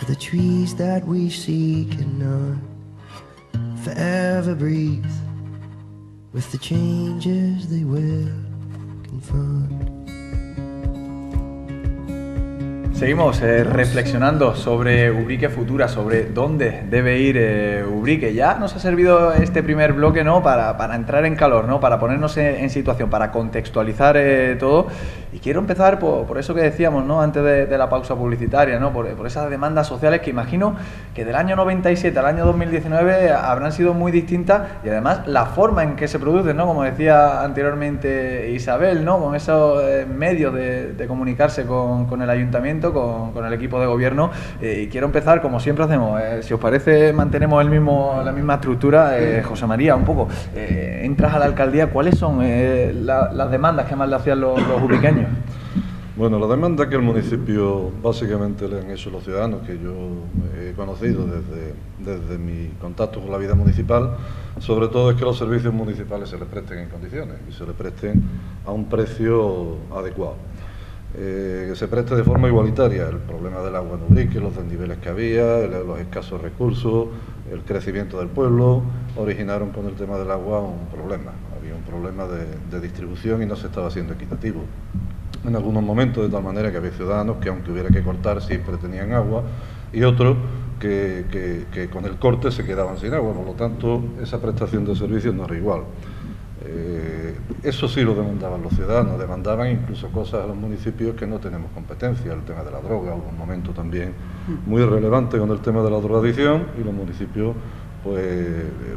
the trees that we see cannot forever breathe with the changes they will confront. Seguimos reflexionando sobre Ubrique Futura, sobre dónde debe ir Ubrique. Ya nos ha servido este primer bloque, ¿no?, para entrar en calor, ¿no?, para ponernos en situación, para contextualizar todo. Y quiero empezar por eso que decíamos, ¿no?, antes de la pausa publicitaria, ¿no?, por esas demandas sociales que imagino que del año 97 al año 2019 habrán sido muy distintas, y además la forma en que se producen, ¿no?, como decía anteriormente Isabel, ¿no?, con esos medios de comunicarse con el ayuntamiento, con el equipo de gobierno. Y quiero empezar, como siempre hacemos, si os parece, mantenemos la misma estructura. José María, un poco, entras a la alcaldía, ¿cuáles son las demandas que más le hacían los ubriqueños? Bueno, la demanda que el municipio básicamente le han hecho los ciudadanos, que yo he conocido desde mi contacto con la vida municipal, sobre todo es que los servicios municipales se les presten en condiciones y se les presten a un precio adecuado. Que se preste de forma igualitaria. El problema del agua en Ubrique, los desniveles que había, los escasos recursos, el crecimiento del pueblo, originaron con el tema del agua un problema. Había un problema de distribución y no se estaba haciendo equitativo. En algunos momentos, de tal manera que había ciudadanos que, aunque hubiera que cortar, siempre tenían agua, y otros que con el corte se quedaban sin agua. Por lo tanto, esa prestación de servicios no era igual. Eso sí lo demandaban los ciudadanos, demandaban incluso cosas a los municipios que no tenemos competencia. El tema de la droga, hubo un momento también muy relevante con el tema de la drogadicción, y los municipios pues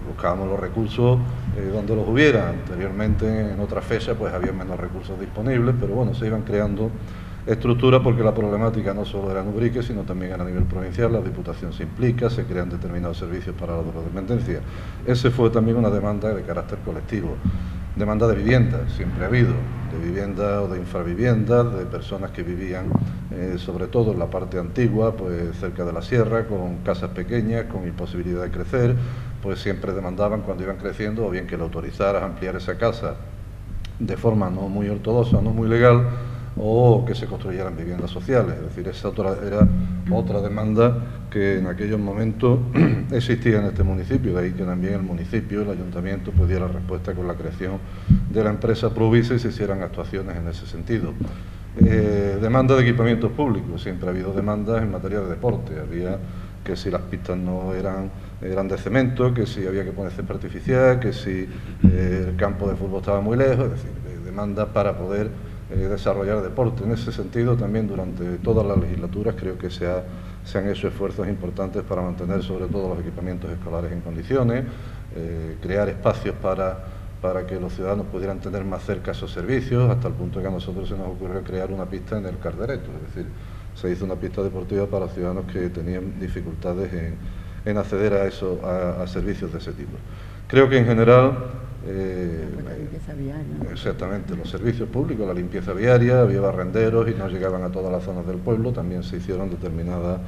buscábamos los recursos donde los hubiera. Anteriormente, en otras fechas, pues había menos recursos disponibles, pero bueno, se iban creando estructuras porque la problemática no solo era en Ubrique, sino también a nivel provincial. La Diputación se implica, se crean determinados servicios para la drogodependencia. Ese fue también una demanda de carácter colectivo. Demanda de vivienda, siempre ha habido, de vivienda o de infraviviendas, de personas que vivían sobre todo en la parte antigua, pues cerca de la sierra, con casas pequeñas, con imposibilidad de crecer, pues siempre demandaban, cuando iban creciendo, o bien que le autorizaras a ampliar esa casa de forma no muy ortodoxa, no muy legal, o que se construyeran viviendas sociales. Es decir, esa era otra demanda que en aquellos momentos existía en este municipio. De ahí que también el municipio, el ayuntamiento, pues diera respuesta con la creación de la empresa Provisa y se hicieran actuaciones en ese sentido. Demanda de equipamientos públicos. Siempre ha habido demandas en materia de deporte. Había que si las pistas no eran de cemento, que si había que poner césped artificial, que si el campo de fútbol estaba muy lejos. Es decir, demandas para poder desarrollar deporte. En ese sentido, también durante todas las legislaturas creo que se han hecho esfuerzos importantes para mantener sobre todo los equipamientos escolares en condiciones, crear espacios para que los ciudadanos pudieran tener más cerca esos servicios, hasta el punto que a nosotros se nos ocurrió crear una pista en el Cardereto. Es decir, se hizo una pista deportiva para ciudadanos que tenían dificultades en acceder a servicios de ese tipo. Creo que en general la limpieza viaria. Exactamente, los servicios públicos, la limpieza viaria, había barrenderos y no llegaban a todas las zonas del pueblo. También se hicieron determinadas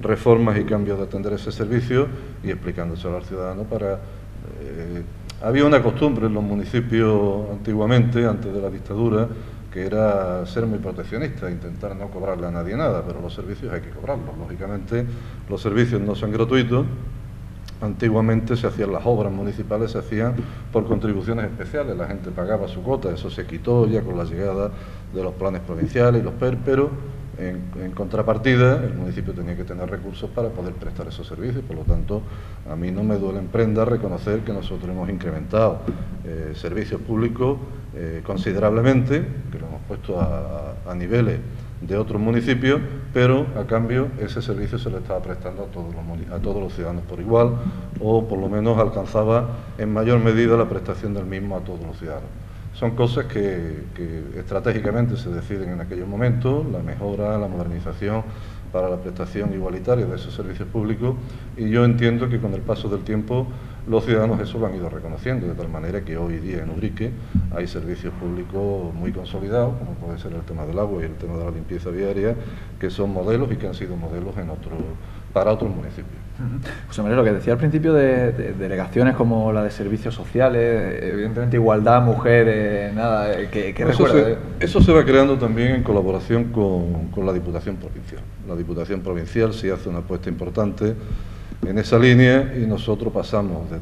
reformas y cambios de atender ese servicio y explicándoselo al ciudadano para... había una costumbre en los municipios antiguamente, antes de la dictadura, que era ser muy proteccionista, intentar no cobrarle a nadie nada, pero los servicios hay que cobrarlos. Lógicamente, los servicios no son gratuitos. Antiguamente se hacían las obras municipales, se hacían por contribuciones especiales, la gente pagaba su cuota. Eso se quitó ya con la llegada de los planes provinciales y los PER, pero en contrapartida el municipio tenía que tener recursos para poder prestar esos servicios. Por lo tanto, a mí no me duele en prenda reconocer que nosotros hemos incrementado servicios públicos considerablemente, que lo hemos puesto a niveles de otros municipios, pero a cambio ese servicio se le estaba prestando a todos los ciudadanos por igual, o por lo menos alcanzaba en mayor medida la prestación del mismo a todos los ciudadanos. Son cosas que estratégicamente se deciden en aquellos momentos, la mejora, la modernización para la prestación igualitaria de esos servicios públicos, y yo entiendo que con el paso del tiempo los ciudadanos eso lo han ido reconociendo, de tal manera que hoy día en Ubrique hay servicios públicos muy consolidados, como puede ser el tema del agua y el tema de la limpieza viaria, que son modelos y que han sido modelos para otros municipios. José María, lo que decía al principio de delegaciones como la de servicios sociales, evidentemente igualdad, mujer, ¿qué recuerda? Eso se va creando también en colaboración con la Diputación Provincial. La Diputación Provincial sí hace una apuesta importante en esa línea y nosotros pasamos de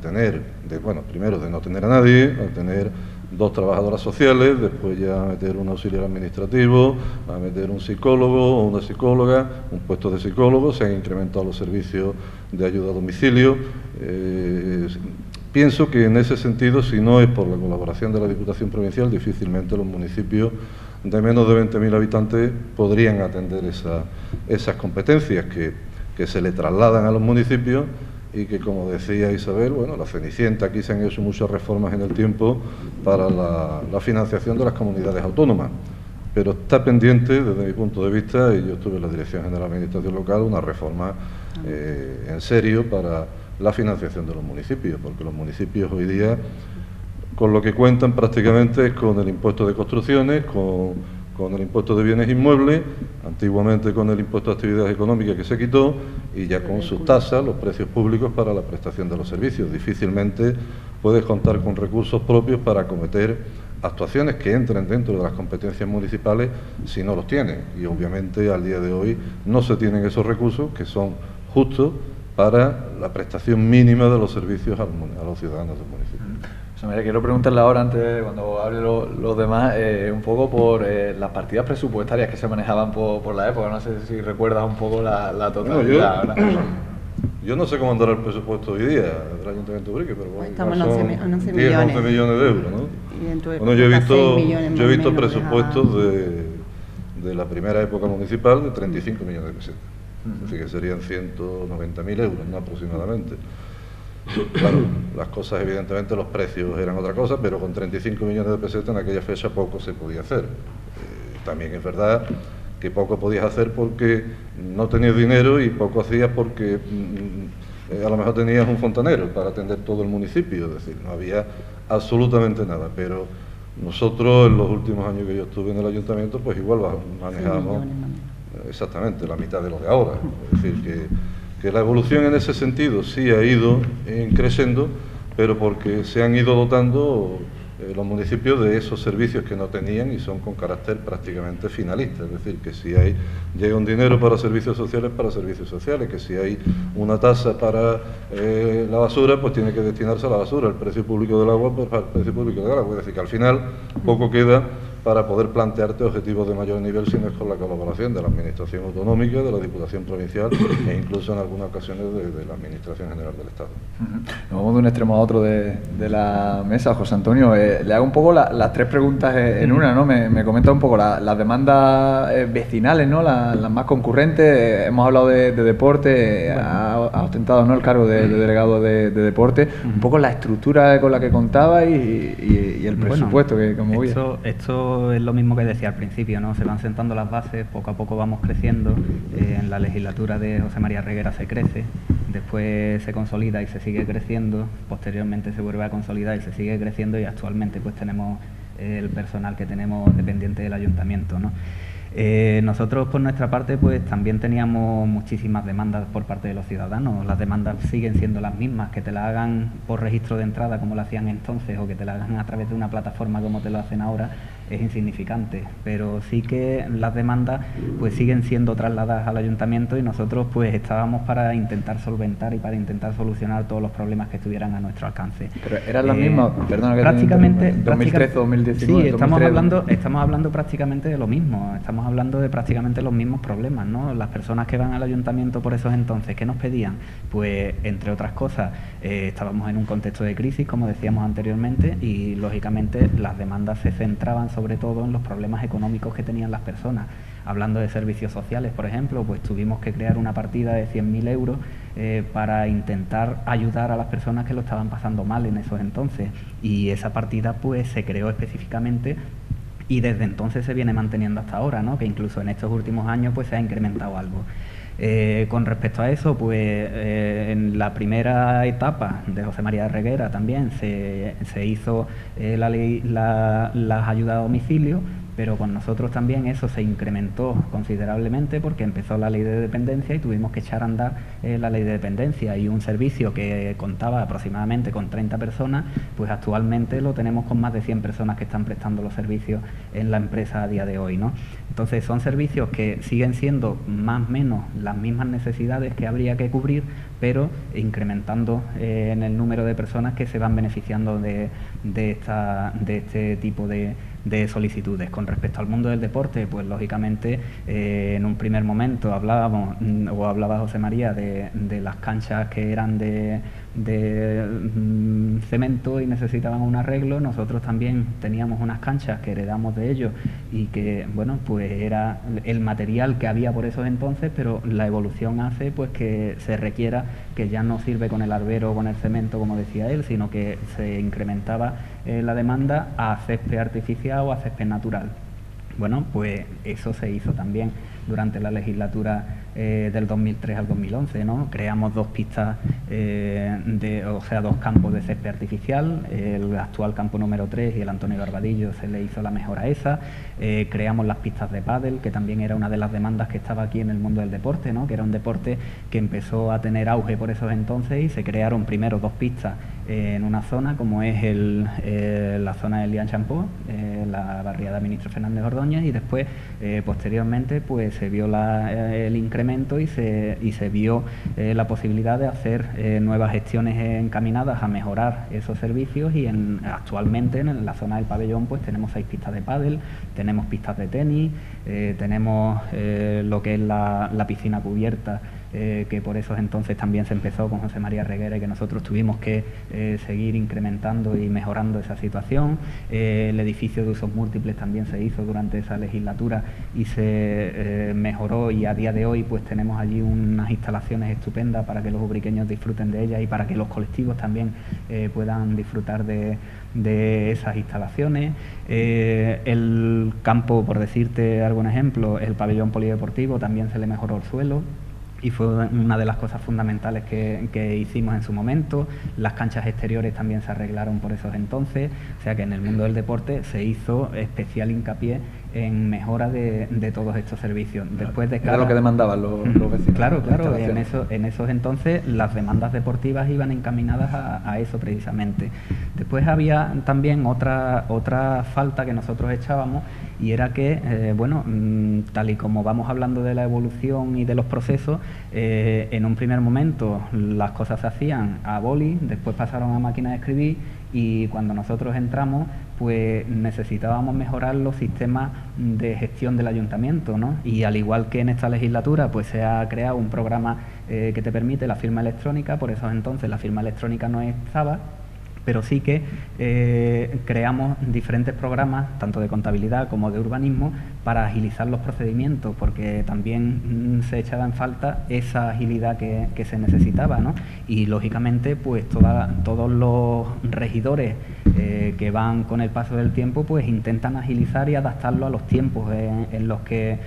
primero de no tener a nadie, a tener 2 trabajadoras sociales, después ya a meter un auxiliar administrativo, a meter un psicólogo o una psicóloga, un puesto de psicólogo, se han incrementado los servicios de ayuda a domicilio. Pienso que en ese sentido, si no es por la colaboración de la Diputación Provincial, difícilmente los municipios de menos de 20.000 habitantes podrían atender esas competencias que se le trasladan a los municipios y que, como decía Isabel, bueno, la Cenicienta, aquí se han hecho muchas reformas en el tiempo para la financiación de las comunidades autónomas, pero está pendiente, desde mi punto de vista, y yo estuve en la Dirección General de Administración Local, una reforma en serio para la financiación de los municipios, porque los municipios hoy día, con lo que cuentan prácticamente es con el impuesto de construcciones, con el impuesto de bienes inmuebles, antiguamente con el impuesto de actividades económicas que se quitó, y ya con sus tasas, los precios públicos para la prestación de los servicios. Difícilmente puedes contar con recursos propios para acometer actuaciones que entren dentro de las competencias municipales si no los tienen. Y obviamente al día de hoy no se tienen esos recursos que son justos para la prestación mínima de los servicios a los ciudadanos del municipio. María, quiero preguntarle ahora, antes, cuando hable los demás, un poco por las partidas presupuestarias que se manejaban por la época. No sé si recuerdas un poco la totalidad. Bueno, yo no sé cómo andará el presupuesto hoy día del Ayuntamiento de Ubrique, pero bueno, estamos en 11 10, millones. 11 millones de euros, ¿no? Bueno, yo he visto presupuestos de la primera época municipal de 35 millones de pesetas. Es decir, que serían 190.000 euros, ¿no? Aproximadamente. Claro, las cosas, evidentemente, los precios eran otra cosa, pero con 35 millones de pesetas en aquella fecha poco se podía hacer. También es verdad que poco podías hacer porque no tenías dinero y poco hacías porque a lo mejor tenías un fontanero para atender todo el municipio, es decir, no había absolutamente nada, pero nosotros en los últimos años que yo estuve en el ayuntamiento, pues igual manejábamos exactamente la mitad de lo de ahora, es decir, que la evolución en ese sentido sí ha ido creciendo, pero porque se han ido dotando los municipios de esos servicios que no tenían y son con carácter prácticamente finalista, es decir, que si llega un dinero para servicios sociales, que si hay una tasa para la basura, pues tiene que destinarse a la basura, el precio público del agua, pues al precio público del agua, es decir, que al final poco queda para poder plantearte objetivos de mayor nivel, si no es con la colaboración de la Administración Autonómica, de la Diputación Provincial e incluso en algunas ocasiones de la Administración General del Estado. Nos vamos de un extremo a otro de la mesa. José Antonio, le hago un poco las 3 preguntas en una, ¿no? Me comenta un poco las demandas vecinales, ¿no? Las más concurrentes. Hemos hablado de deporte, ha ostentado, ¿no?, el cargo de delegado de deporte. Un poco la estructura con la que contaba y el presupuesto que movía. Esto es lo mismo que decía al principio, ¿no? Se van sentando las bases, poco a poco vamos creciendo. En la legislatura de José María Reguera se crece, después se consolida y se sigue creciendo, posteriormente se vuelve a consolidar y se sigue creciendo, y actualmente pues tenemos el personal que tenemos dependiente del ayuntamiento, ¿no? Nosotros por nuestra parte pues también teníamos muchísimas demandas por parte de los ciudadanos. Las demandas siguen siendo las mismas, que te la hagan por registro de entrada como lo hacían entonces, o que te la hagan a través de una plataforma como te lo hacen ahora, es insignificante, pero sí que las demandas pues siguen siendo trasladadas al ayuntamiento, y nosotros pues estábamos para intentar solventar y para intentar solucionar todos los problemas que estuvieran a nuestro alcance. Pero eran las mismas, perdona que prácticamente 2013, 2019. Sí, estamos hablando prácticamente de lo mismo, estamos hablando de prácticamente los mismos problemas, ¿no? Las personas que van al ayuntamiento por esos entonces, ¿qué nos pedían? Pues entre otras cosas, estábamos en un contexto de crisis, como decíamos anteriormente, y lógicamente las demandas se centraban sobre todo en los problemas económicos que tenían las personas. Hablando de servicios sociales, por ejemplo, pues tuvimos que crear una partida de 100.000 euros para intentar ayudar a las personas que lo estaban pasando mal en esos entonces, y esa partida pues se creó específicamente y desde entonces se viene manteniendo hasta ahora, ¿no? Que incluso en estos últimos años pues se ha incrementado algo. Con respecto a eso, pues en la primera etapa de José María Reguera también se hizo las ayudas a domicilio, pero con nosotros también eso se incrementó considerablemente porque empezó la ley de dependencia y tuvimos que echar a andar la ley de dependencia, y un servicio que contaba aproximadamente con 30 personas, pues actualmente lo tenemos con más de 100 personas que están prestando los servicios en la empresa a día de hoy, ¿no? Entonces son servicios que siguen siendo más o menos las mismas necesidades que habría que cubrir, pero incrementando en el número de personas que se van beneficiando de este tipo de solicitudes. Con respecto al mundo del deporte, pues lógicamente en un primer momento hablaba José María de las canchas que eran de cemento y necesitaban un arreglo. Nosotros también teníamos unas canchas que heredamos de ellos y que, bueno, pues era el material que había por esos entonces, pero la evolución hace pues que se requiera que ya no sirve con el arbero o con el cemento, como decía él, sino que se incrementaba la demanda a césped artificial o a césped natural. Bueno, pues eso se hizo también durante la legislatura del 2003 al 2011, ¿no? Creamos dos pistas, dos campos de césped artificial, el actual campo número 3 y el Antonio Barbadillo se le hizo la mejora esa. Creamos las pistas de pádel, que también era una de las demandas que estaba aquí en el mundo del deporte, ¿no? Que era un deporte que empezó a tener auge por esos entonces, y se crearon primero dos pistas en una zona, como es la zona del Lian Champó, la barriada Ministro Fernández Ordóñez, y después, posteriormente, pues se vio el incremento y se vio la posibilidad de hacer nuevas gestiones encaminadas a mejorar esos servicios, y actualmente en la zona del pabellón pues tenemos 6 pistas de pádel, tenemos pistas de tenis, tenemos lo que es la piscina cubierta, que por esos entonces también se empezó con José María Reguera y que nosotros tuvimos que seguir incrementando y mejorando esa situación. El edificio de usos múltiples también se hizo durante esa legislatura y se mejoró, y a día de hoy pues tenemos allí unas instalaciones estupendas para que los ubriqueños disfruten de ellas y para que los colectivos también puedan disfrutar de esas instalaciones. El campo, por decirte algún ejemplo, el pabellón polideportivo también se le mejoró el suelo, y fue una de las cosas fundamentales que hicimos en su momento. Las canchas exteriores también se arreglaron por esos entonces, o sea que en el mundo del deporte se hizo especial hincapié en mejora de todos estos servicios. Después de era lo que demandaban los vecinos. Claro, en esos entonces las demandas deportivas iban encaminadas a eso precisamente. Después había también otra falta que nosotros echábamos, y era que, tal y como vamos hablando de la evolución y de los procesos, en un primer momento las cosas se hacían a boli, después pasaron a máquina de escribir, y cuando nosotros entramos pues necesitábamos mejorar los sistemas de gestión del ayuntamiento, ¿no? Y al igual que en esta legislatura pues se ha creado un programa que te permite la firma electrónica. Por esos entonces la firma electrónica no estaba, pero sí que creamos diferentes programas, tanto de contabilidad como de urbanismo, para agilizar los procedimientos, porque también se echaba en falta esa agilidad que se necesitaba, ¿no? Y lógicamente pues todos los regidores que van con el paso del tiempo pues intentan agilizar y adaptarlo a los tiempos en los que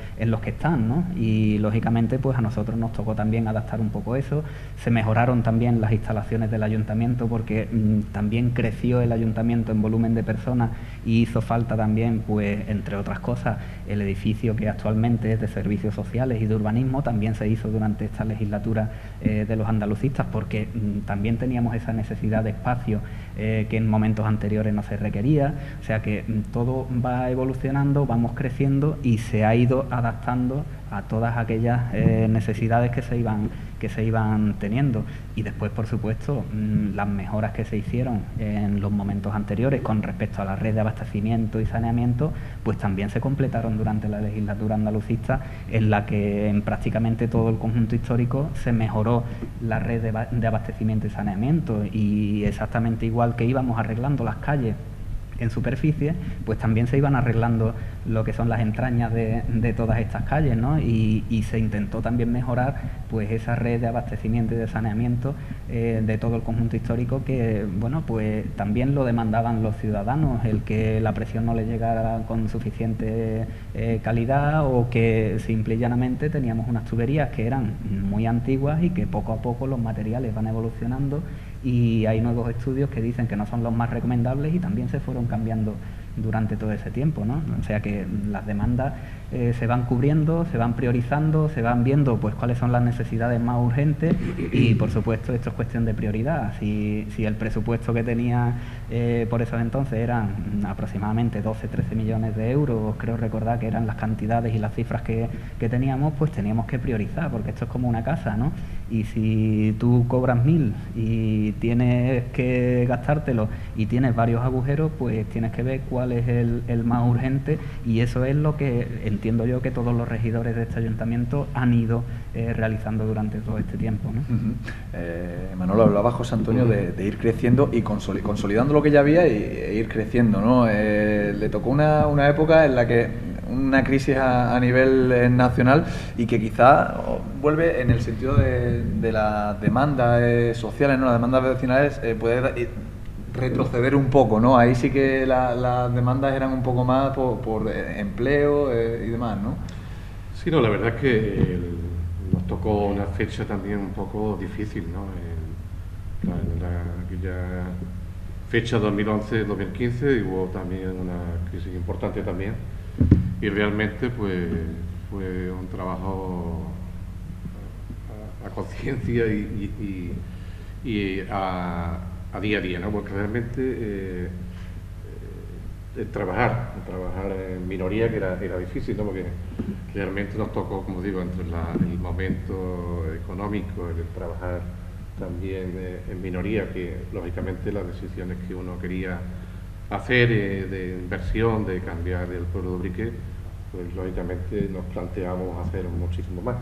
están, ¿no? Y lógicamente pues a nosotros nos tocó también adaptar un poco eso. Se mejoraron también las instalaciones del ayuntamiento, porque también creció el ayuntamiento en volumen de personas, y hizo falta también, pues entre otras cosas, el edificio que actualmente es de servicios sociales y de urbanismo. También se hizo durante esta legislatura de los andalucistas, porque también teníamos esa necesidad de espacio que en momentos anteriores no se requería. O sea que todo va evolucionando, vamos creciendo, y se ha ido adaptando a todas aquellas necesidades que se iban teniendo. Y después, por supuesto, las mejoras que se hicieron en los momentos anteriores con respecto a la red de abastecimiento y saneamiento, pues también se completaron durante la legislatura andalucista, en la que en prácticamente todo el conjunto histórico se mejoró la red de abastecimiento y saneamiento, y exactamente igual que íbamos arreglando las calles en superficie, pues también se iban arreglando lo que son las entrañas de todas estas calles, ¿no? Y se intentó también mejorar pues esa red de abastecimiento y de saneamiento de todo el conjunto histórico, que bueno, pues también lo demandaban los ciudadanos, el que la presión no le llegara con suficiente calidad, o que simple y llanamente teníamos unas tuberías que eran muy antiguas y que poco a poco los materiales van evolucionando, y hay nuevos estudios que dicen que no son los más recomendables y también se fueron cambiando durante todo ese tiempo, ¿no? O sea que las demandas se van cubriendo, se van priorizando, se van viendo pues cuáles son las necesidades más urgentes, y por supuesto esto es cuestión de prioridad. Si el presupuesto que tenía por esos entonces eran aproximadamente 12-13 millones de euros, creo recordar que eran las cantidades y las cifras que teníamos, pues teníamos que priorizar, porque esto es como una casa, ¿no? Y si tú cobras 1.000 y tienes que gastártelo y tienes varios agujeros, pues tienes que ver cuál es el más urgente, y eso es lo que entiendo yo que todos los regidores de este ayuntamiento han ido realizando durante todo este tiempo, ¿no? Manolo, hablaba José Antonio de ir creciendo y consolidando lo que ya había e ir creciendo, ¿no? Le tocó una época en la que una crisis a nivel nacional, y que quizá vuelve en el sentido de las demandas sociales, ¿no? Las demandas vecinales puede retroceder un poco, ¿no? Ahí sí que las demandas eran un poco más por empleo y demás, ¿no? Sí, no, la verdad es que nos tocó una fecha también un poco difícil, ¿no? Aquella fecha 2011-2015 hubo también una crisis importante también, y realmente pues fue un trabajo a conciencia y a día a día, ¿no? Porque realmente trabajar en minoría, que era difícil, ¿no? Porque realmente nos tocó, como digo, entre el momento económico, el trabajar también en minoría, que lógicamente las decisiones que uno quería hacer de inversión, de cambiar el pueblo de Ubrique, pues lógicamente nos planteamos hacer muchísimo más.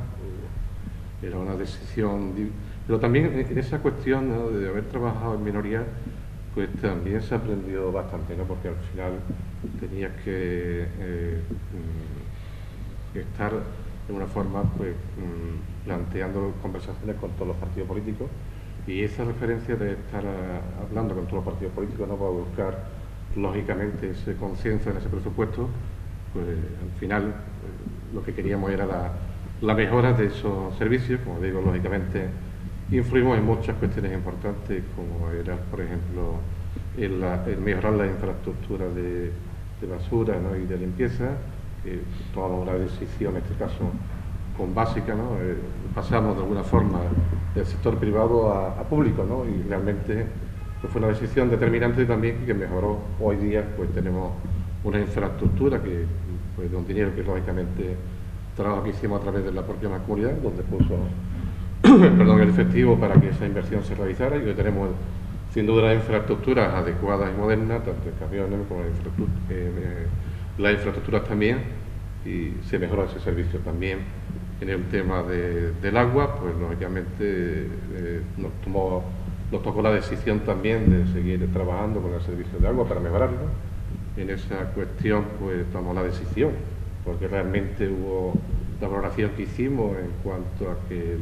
Era una decisión, pero también en esa cuestión, ¿no?, de haber trabajado en minoría, pues también se aprendió bastante, ¿no? Porque al final tenías que estar de una forma pues planteando conversaciones con todos los partidos políticos, y esa referencia de estar hablando con todos los partidos políticos, no, para buscar lógicamente ese consenso en ese presupuesto, pues al final lo que queríamos era la mejora de esos servicios. Como digo, lógicamente influimos en muchas cuestiones importantes, como era, por ejemplo, el mejorar la infraestructura de basura, ¿no?, y de limpieza, que tomamos una decisión, en este caso, con básica, ¿no? Pasamos de alguna forma del sector privado a público, ¿no? Y realmente pues, fue una decisión determinante también, que mejoró. Hoy día pues tenemos una infraestructura que, pues, de un dinero que lógicamente trabajo que hicimos a través de la propia comunidad, donde puso el efectivo para que esa inversión se realizara, y hoy tenemos sin duda infraestructuras adecuadas y modernas, tanto en camiones como las infraestructuras también, y se mejora ese servicio también. En el tema del agua, pues lógicamente nos tocó la decisión también de seguir trabajando con el servicio de agua para mejorarlo. En esa cuestión pues tomamos la decisión, porque realmente hubo la valoración que hicimos en cuanto a que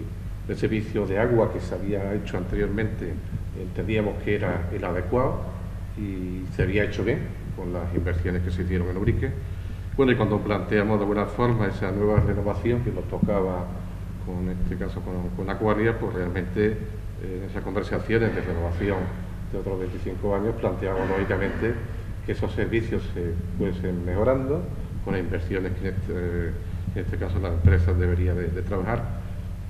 el servicio de agua que se había hecho anteriormente entendíamos que era el adecuado y se había hecho bien con las inversiones que se hicieron en Ubrique. Bueno, y cuando planteamos de alguna forma esa nueva renovación que nos tocaba, en este caso con Acuaria, pues realmente en esas conversaciones de renovación de otros 25 años planteamos lógicamente que esos servicios se fuesen mejorando con las inversiones que en este caso la empresa debería de trabajar.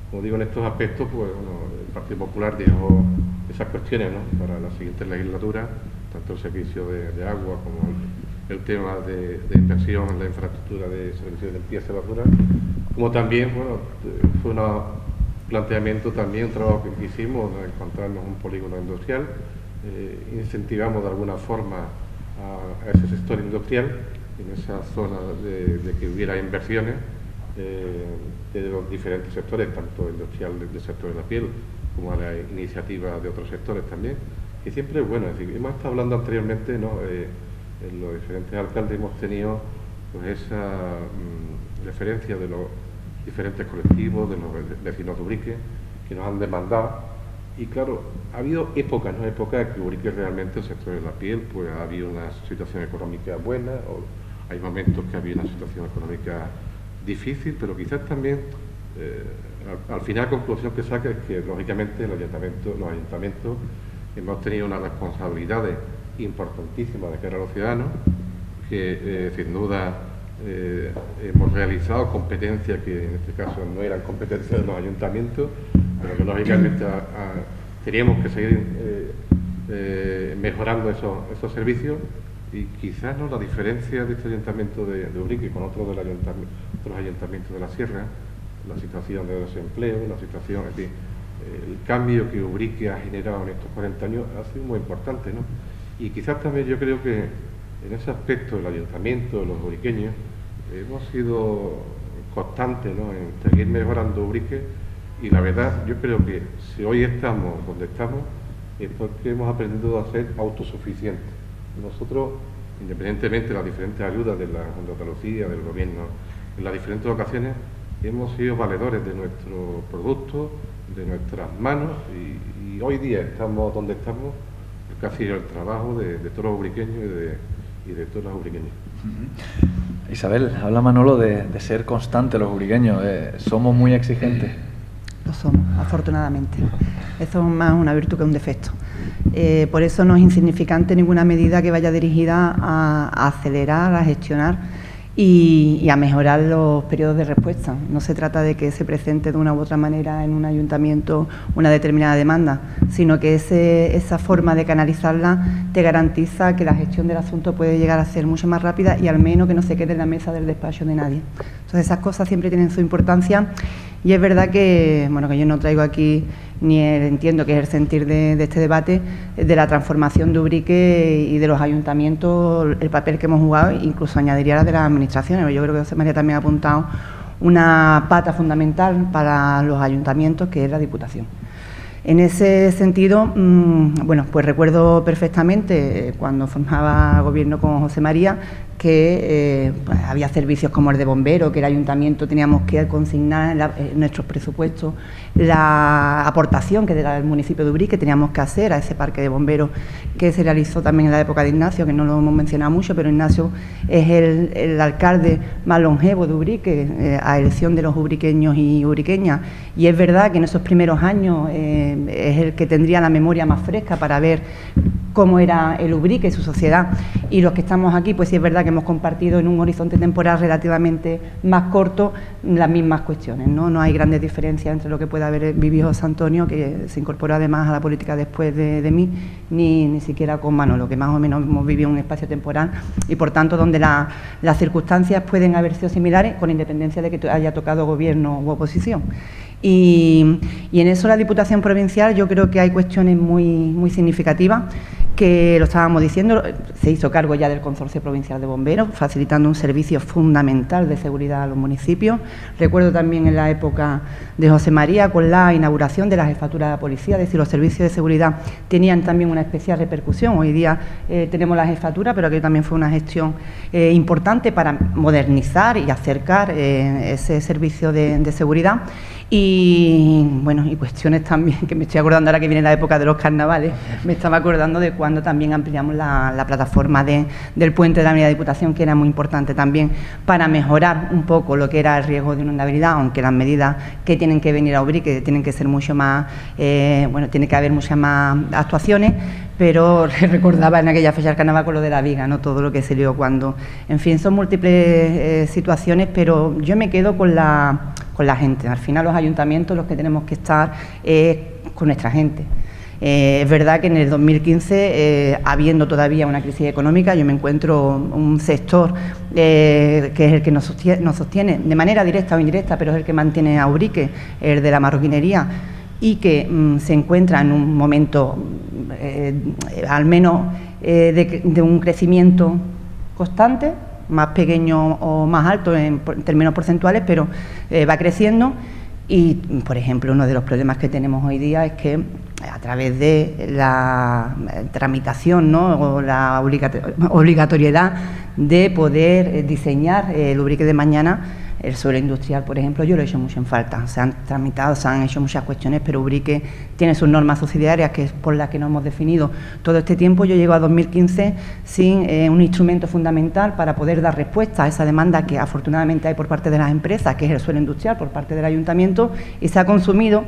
Como digo, en estos aspectos, pues bueno, el Partido Popular dejó esas cuestiones, ¿no?, para la siguiente legislatura, tanto el servicio de agua como el tema de inversión en la infraestructura de servicios de limpieza y basura, como también, bueno, fue un planteamiento también, un trabajo que hicimos, ¿no?, encontrarnos un polígono industrial, incentivamos de alguna forma a ese sector industrial, en esa zona de que hubiera inversiones de los diferentes sectores, tanto industrial del sector de la piel, como la iniciativa de otros sectores también, que siempre es bueno. Es decir, hemos estado hablando anteriormente, ¿no?, los diferentes alcaldes hemos tenido pues esa referencia de los diferentes colectivos, de los vecinos de Ubrique, que nos han demandado. Y claro, ha habido épocas, ¿no? Épocas que Ubrique realmente, el sector de la piel, pues ha habido una situación económica buena, o hay momentos que ha habido una situación económica difícil, pero quizás también, al final la conclusión que saca es que, lógicamente, los ayuntamientos hemos tenido unas responsabilidades importantísimas de cara a los ciudadanos, que sin duda hemos realizado competencias que en este caso no eran competencias de los ayuntamientos, pero que lógicamente teníamos que seguir mejorando esos servicios, y quizás no la diferencia de este ayuntamiento de Ubrique con otros ayuntamientos de la Sierra, la situación de desempleo, la situación, es decir, el cambio que Ubrique ha generado en estos 40 años ha sido muy importante, ¿no? Y quizás también yo creo que en ese aspecto el ayuntamiento, los ubriqueños, hemos sido constantes, ¿no?, en seguir mejorando Ubrique, y la verdad yo creo que si hoy estamos donde estamos es porque hemos aprendido a ser autosuficientes. Nosotros, independientemente de las diferentes ayudas de la Junta de Andalucía, del Gobierno, en las diferentes ocasiones hemos sido valedores de nuestro producto, de nuestras manos, y hoy día estamos donde estamos porque ha sido el trabajo de todos los ubriqueños y de todas las ubriqueñas. Isabel, habla Manolo de ser constante los ubriqueños. ¿Somos muy exigentes? Lo somos, afortunadamente. Eso es más una virtud que un defecto. Por eso no es insignificante ninguna medida que vaya dirigida a acelerar, a gestionar y a mejorar los periodos de respuesta. No se trata de que se presente de una u otra manera en un ayuntamiento una determinada demanda, sino que esa forma de canalizarla te garantiza que la gestión del asunto puede llegar a ser mucho más rápida y al menos que no se quede en la mesa del despacho de nadie. Entonces esas cosas siempre tienen su importancia, y es verdad que, bueno, que yo no traigo aquí ni entiendo que es el sentir de este debate, de la transformación de Ubrique y de los ayuntamientos, el papel que hemos jugado, incluso añadiría la de las administraciones. Yo creo que José María también ha apuntado una pata fundamental para los ayuntamientos, que es la Diputación. En ese sentido, bueno, pues recuerdo perfectamente cuando formaba gobierno con José María que pues había servicios como el de bomberos, que el ayuntamiento teníamos que consignar en nuestros presupuestos la aportación que del municipio de Ubrique teníamos que hacer a ese parque de bomberos, que se realizó también en la época de Ignacio, que no lo hemos mencionado mucho, pero Ignacio es el alcalde más longevo de Ubrique, a elección de los ubriqueños y ubriqueñas, y es verdad que en esos primeros años es el que tendría la memoria más fresca para ver cómo era el Ubrique y su sociedad, y los que estamos aquí, pues sí es verdad que hemos compartido en un horizonte temporal relativamente más corto las mismas cuestiones, ¿no? No hay grandes diferencias entre lo que puede haber vivido José Antonio, que se incorporó además a la política después de mí, ni siquiera con Manolo, que más o menos hemos vivido un espacio temporal, y por tanto donde las circunstancias pueden haber sido similares, con independencia de que haya tocado gobierno u oposición. Y en eso la Diputación Provincial yo creo que hay cuestiones muy significativas, que lo estábamos diciendo, se hizo cargo ya del Consorcio Provincial de Bomberos, facilitando un servicio fundamental de seguridad a los municipios. Recuerdo también en la época de José María con la inauguración de la jefatura de la policía, es decir, los servicios de seguridad tenían también una especial repercusión. Hoy día tenemos la jefatura, pero aquello también fue una gestión importante para modernizar y acercar ese servicio de seguridad. Y bueno, y cuestiones también que me estoy acordando ahora que viene la época de los carnavales, me estaba acordando de cuando también ampliamos la plataforma del puente de la Avenida Diputación, que era muy importante también para mejorar un poco lo que era el riesgo de inundabilidad, aunque las medidas que tienen que venir a Ubrique tienen que ser mucho más, bueno, tiene que haber muchas más actuaciones, pero recordaba en aquella fecha del carnaval con lo de la viga, ¿no? Todo lo que se lió cuando, en fin, son múltiples situaciones, pero yo me quedo con la gente. Al final los ayuntamientos los que tenemos que estar con nuestra gente. Es verdad que en el 2015, habiendo todavía una crisis económica, yo me encuentro un sector que es el que nos sostiene de manera directa o indirecta, pero es el que mantiene a Ubrique, el de la marroquinería, y que se encuentra en un momento al menos de un crecimiento constante, más pequeño o más alto en términos porcentuales, pero va creciendo. Y, por ejemplo, uno de los problemas que tenemos hoy día es que través de la tramitación, ¿no?, o la obligatoriedad de poder diseñar el Ubrique de mañana. El suelo industrial, por ejemplo, yo lo he hecho mucho en falta. Se han tramitado, se han hecho muchas cuestiones, pero Ubrique tiene sus normas subsidiarias, que es por las que nos hemos definido todo este tiempo. Yo llego a 2015 sin un instrumento fundamental para poder dar respuesta a esa demanda que afortunadamente hay por parte de las empresas, que es el suelo industrial por parte del ayuntamiento, y se ha consumido,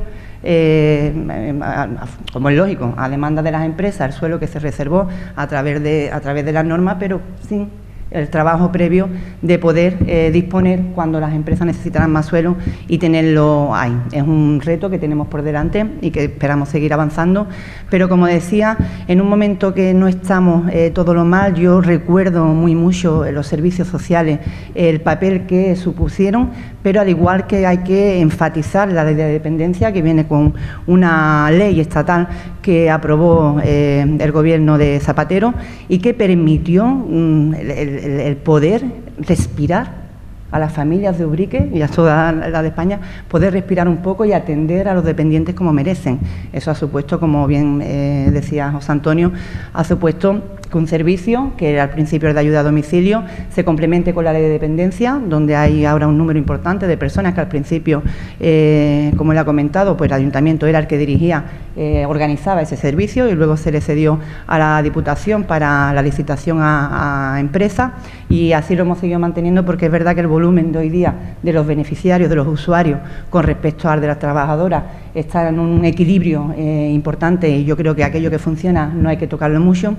como es lógico, a demanda de las empresas, el suelo que se reservó a través de las normas, pero sin el trabajo previo de poder disponer cuando las empresas necesitarán más suelo y tenerlo ahí. Es un reto que tenemos por delante y que esperamos seguir avanzando, pero como decía, en un momento que no estamos todo lo mal, yo recuerdo muy mucho los servicios sociales, el papel que supusieron, pero al igual que hay que enfatizar la ley de dependencia, que viene con una ley estatal que aprobó el gobierno de Zapatero y que permitió el poder respirar a las familias de Ubrique y a toda la de España, poder respirar un poco y atender a los dependientes como merecen. Eso ha supuesto, como bien decía José Antonio, ha supuesto que un servicio, que al principio era de ayuda a domicilio, se complemente con la ley de dependencia, donde hay ahora un número importante de personas que al principio, como él ha comentado, pues el ayuntamiento era el que dirigía, organizaba ese servicio, y luego se le cedió a la Diputación para la licitación a empresas, y así lo hemos seguido manteniendo, porque es verdad que el volumen de hoy día de los beneficiarios, de los usuarios, con respecto al de las trabajadoras, está en un equilibrio importante, y yo creo que aquello que funciona no hay que tocarlo mucho.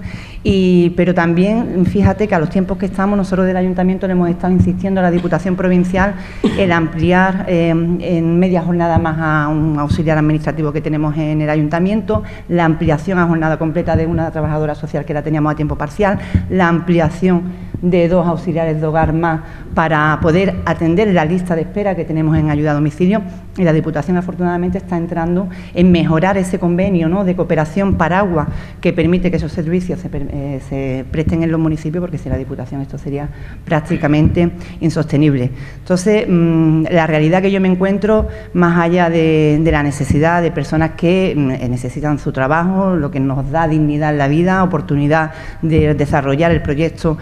Pero también, fíjate que a los tiempos que estamos, nosotros del Ayuntamiento le hemos estado insistiendo a la Diputación Provincial el ampliar en media jornada más a un auxiliar administrativo que tenemos en el Ayuntamiento, la ampliación a jornada completa de una trabajadora social que la teníamos a tiempo parcial, la ampliación de 2 auxiliares de hogar más para poder atender la lista de espera que tenemos en ayuda a domicilio, y la Diputación afortunadamente está entrando en mejorar ese convenio, ¿no?, de cooperación paraguas que permite que esos servicios se presten en los municipios, porque sin la Diputación esto sería prácticamente insostenible. Entonces, la realidad que yo me encuentro, más allá de la necesidad de personas que necesitan su trabajo, lo que nos da dignidad en la vida, oportunidad de desarrollar el proyecto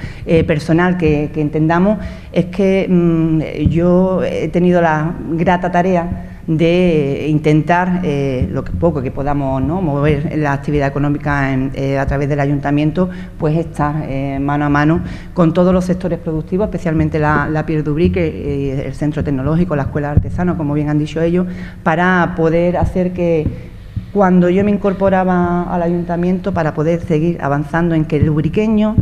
personal que entendamos, es que yo he tenido la grata tarea de intentar, lo que poco que podamos, ¿no?, mover la actividad económica a través del ayuntamiento, pues estar mano a mano con todos los sectores productivos, especialmente la Pier de Ubrique, el centro tecnológico, la escuela de artesanos, como bien han dicho ellos, para poder hacer que, cuando yo me incorporaba al ayuntamiento, para poder seguir avanzando en que el ubriqueño,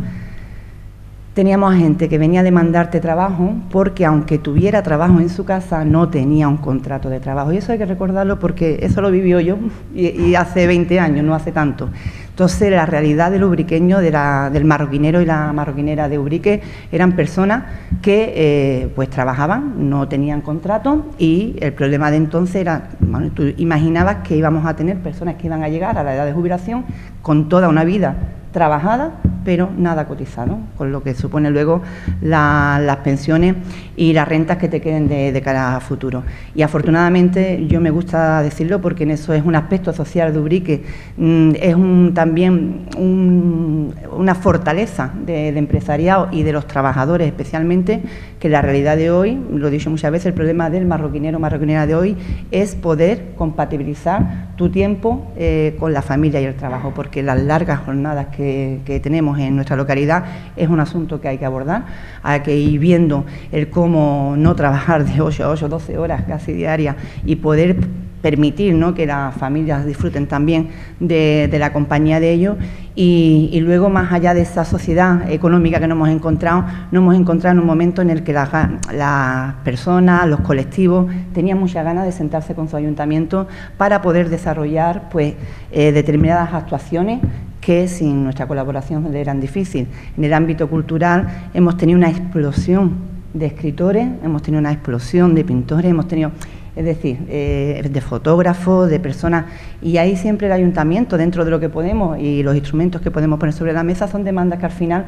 teníamos gente que venía a demandarte trabajo porque, aunque tuviera trabajo en su casa, no tenía un contrato de trabajo. Y eso hay que recordarlo, porque eso lo vivió yo y hace 20 años, no hace tanto. Entonces, la realidad del ubriqueño, del marroquinero y la marroquinera de Ubrique, eran personas que pues trabajaban, no tenían contrato, y el problema de entonces era, bueno, tú imaginabas que íbamos a tener personas que iban a llegar a la edad de jubilación con toda una vida trabajada, pero nada cotizado, con lo que supone luego las pensiones y las rentas que te queden de cara a futuro. Y afortunadamente, yo me gusta decirlo, porque en eso es un aspecto social de Ubrique, es también una fortaleza de empresariado y de los trabajadores especialmente, que la realidad de hoy, lo he dicho muchas veces, el problema del marroquinero o marroquinera de hoy es poder compatibilizar tu tiempo con la familia y el trabajo, porque las largas jornadas que tenemos en nuestra localidad es un asunto que hay que abordar. Hay que ir viendo el cómo no trabajar de 8 a 8, 12 horas casi diarias, y poder permitir, ¿no?, que las familias disfruten también de la compañía de ellos. Y luego, más allá de esa sociedad económica que nos hemos encontrado en un momento en el que las personas, los colectivos, tenían muchas ganas de sentarse con su ayuntamiento para poder desarrollar, pues, determinadas actuaciones que sin nuestra colaboración eran difíciles. En el ámbito cultural hemos tenido una explosión de escritores, hemos tenido una explosión de pintores, hemos tenido, es decir, de fotógrafos, de personas, y ahí siempre el ayuntamiento, dentro de lo que podemos y los instrumentos que podemos poner sobre la mesa, son demandas que al final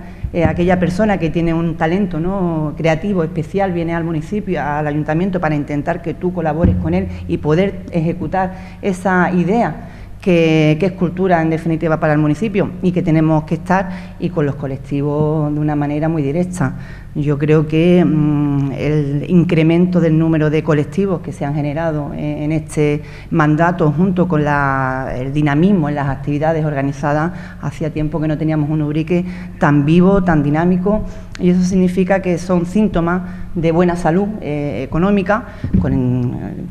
aquella persona que tiene un talento, ¿no?, creativo, especial, viene al municipio, al ayuntamiento, para intentar que tú colabores con él y poder ejecutar esa idea que es cultura en definitiva para el municipio y que tenemos que estar, y con los colectivos de una manera muy directa. Yo creo que el incremento del número de colectivos que se han generado en este mandato, junto con el dinamismo en las actividades organizadas, hacía tiempo que no teníamos un Ubrique tan vivo, tan dinámico, y eso significa que son síntomas de buena salud económica,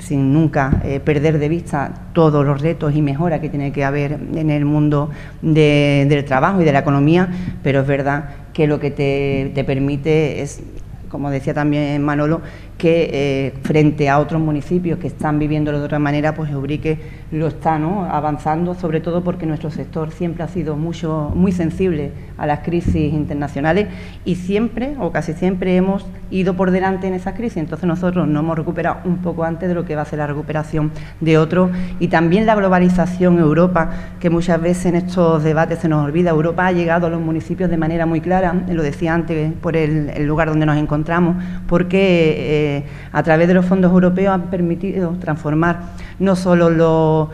sin nunca perder de vista todos los retos y mejoras que tiene que haber en el mundo del trabajo y de la economía, pero es verdad que lo que te permite es, como decía también Manolo, que frente a otros municipios que están viviéndolo de otra manera, pues Ubrique lo está, ¿no?, avanzando, sobre todo porque nuestro sector siempre ha sido muy sensible a las crisis internacionales y siempre, o casi siempre, hemos ido por delante en esas crisis. Entonces nosotros nos hemos recuperado un poco antes de lo que va a ser la recuperación de otros, y también la globalización. Europa, que muchas veces en estos debates se nos olvida, Europa ha llegado a los municipios de manera muy clara, lo decía antes, por el lugar donde nos encontramos, porque a través de los fondos europeos han permitido transformar no solo los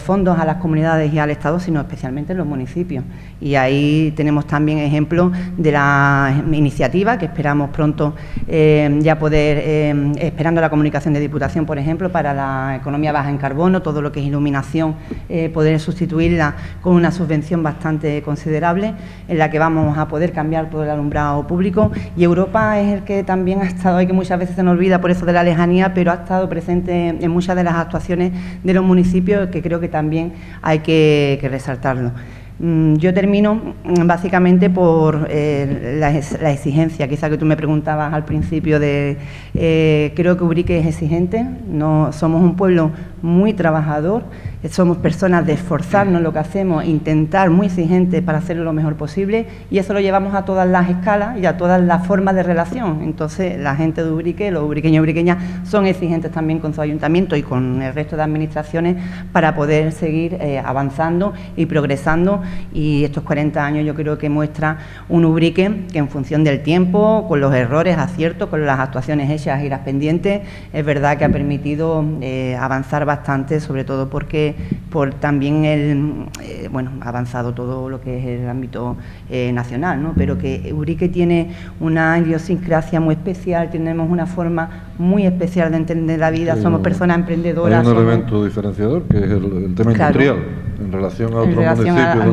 fondos a las comunidades y al Estado, sino especialmente en los municipios. Y ahí tenemos también ejemplos de la iniciativa que esperamos pronto ya poder, esperando la comunicación de Diputación, por ejemplo, para la economía baja en carbono, todo lo que es iluminación, poder sustituirla con una subvención bastante considerable, en la que vamos a poder cambiar todo el alumbrado público. Y Europa es el que también ha estado, y que muchas veces se nos olvida por eso de la lejanía, pero ha estado presente en muchas de las actuaciones de los municipios, que creo que también hay que resaltarlo. Yo termino básicamente por la exigencia, quizá que tú me preguntabas al principio creo que Ubrique es exigente, somos un pueblo muy trabajador, somos personas de esforzarnos en lo que hacemos, intentar, muy exigentes para hacerlo lo mejor posible, y eso lo llevamos a todas las escalas y a todas las formas de relación. Entonces la gente de Ubrique, los ubriqueños y ubriqueñas, son exigentes también con su ayuntamiento y con el resto de administraciones para poder seguir avanzando y progresando. Y estos 40 años yo creo que muestra un Ubrique que, en función del tiempo, con los errores, aciertos, con las actuaciones hechas y las pendientes, es verdad que ha permitido avanzar bastante, sobre todo porque también ha avanzado todo lo que es el ámbito nacional, ¿no? Pero que Ubrique tiene una idiosincrasia muy especial, tenemos una forma muy especial de entender la vida, somos personas emprendedoras. Hay un elemento diferenciador, que es el tema industrial, en relación a otros municipios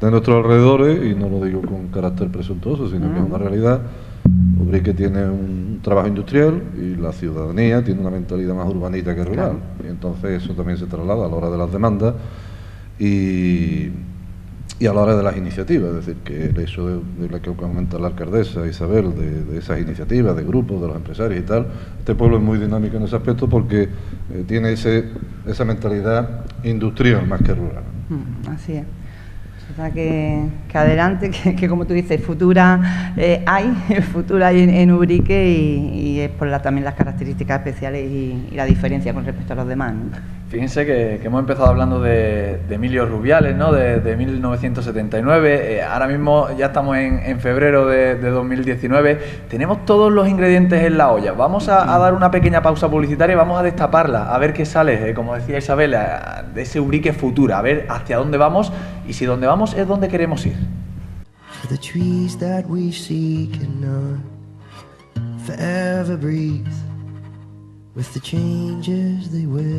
de nuestros alrededores, y no lo digo con carácter presuntuoso, sino que es una realidad. Ubrique tiene un trabajo industrial y la ciudadanía tiene una mentalidad más urbanita que rural, claro. Y entonces eso también se traslada a la hora de las demandas y a la hora de las iniciativas. Es decir, que el hecho de la que comenta la alcaldesa Isabel, de esas iniciativas, de grupos, de los empresarios y tal, este pueblo es muy dinámico en ese aspecto porque tiene esa mentalidad industrial más que rural. Así es. O sea que adelante, que como tú dices, futura hay en Ubrique, y es por también las características especiales y la diferencia con respecto a los demás, ¿no? Fíjense que hemos empezado hablando de Emilio Rubiales, ¿no?, de 1979, ahora mismo ya estamos en febrero de 2019, tenemos todos los ingredientes en la olla. Vamos a dar una pequeña pausa publicitaria y vamos a destaparla, a ver qué sale, como decía Isabel, de ese Ubrique Futura, a ver hacia dónde vamos y si dónde vamos es donde queremos ir. For the trees that we see cannot forever breathe with the changes they will